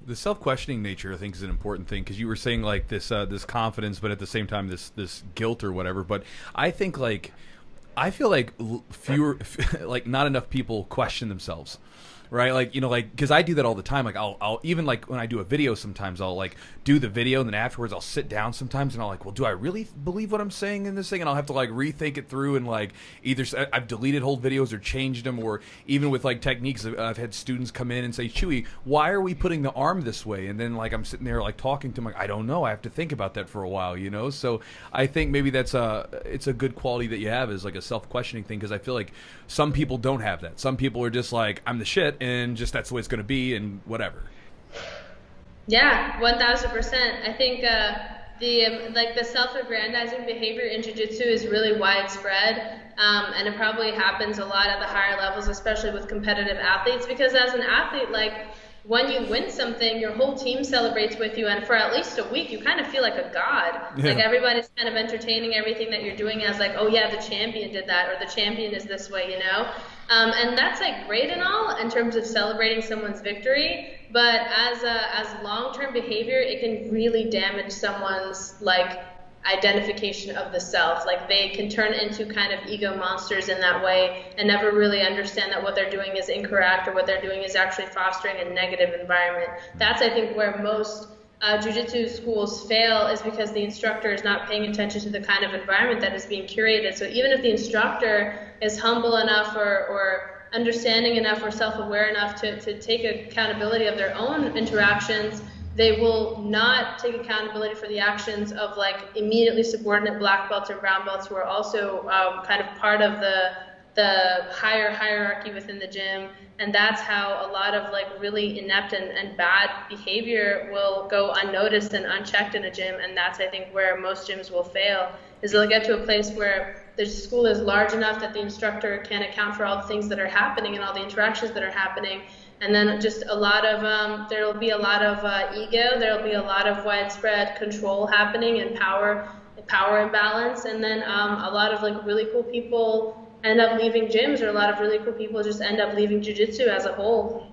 The self-questioning nature, I think, is an important thing because you were saying like this confidence, but at the same time this guilt or whatever. But I think like I feel like fewer, like not enough people question themselves. Right, like like because I do that all the time. Like I'll even like when I do a video, sometimes I'll like do the video and then afterwards I'll sit down sometimes and I'll like, well, do I really believe what I'm saying in this thing? And I'll have to like rethink it through and like either I've deleted whole videos or changed them, or even with like techniques, I've had students come in and say, Chewy, why are we putting the arm this way? And then like I'm sitting there like talking to them, like I don't know, I have to think about that for a while, So I think maybe it's a good quality that you have, is like a self-questioning thing, because I feel like some people don't have that. Some people are just like, I'm the shit, and just that's the way it's going to be, and whatever. Yeah, 1000%. I think the self-aggrandizing behavior in jiu-jitsu is really widespread, and it probably happens a lot at the higher levels, especially with competitive athletes, because as an athlete, like when you win something, your whole team celebrates with you, and for at least a week, you kind of feel like a god. Yeah. Like everybody's kind of entertaining everything that you're doing as like, oh yeah, the champion did that, or the champion is this way, And that's like great and all in terms of celebrating someone's victory, but as long-term behavior, it can really damage someone's like identification of the self. Like they can turn into kind of ego monsters in that way and never really understand that what they're doing is incorrect, or what they're doing is actually fostering a negative environment. That's, I think, where most jiu-jitsu schools fail, is because the instructor is not paying attention to the kind of environment that is being curated. So even if the instructor is humble enough or understanding enough or self-aware enough to take accountability of their own interactions, they will not take accountability for the actions of like immediately subordinate black belts or brown belts who are also kind of part of the higher hierarchy within the gym. And that's how a lot of like really inept and bad behavior will go unnoticed and unchecked in a gym. And that's, I think, where most gyms will fail, is they'll get to a place where the school is large enough that the instructor can account for all the things that are happening and all the interactions that are happening. And then just a lot of, there'll be a lot of ego, there'll be a lot of widespread control happening and power imbalance. And then a lot of like really cool people end up leaving gyms, or a lot of really cool people just end up leaving jiu-jitsu as a whole.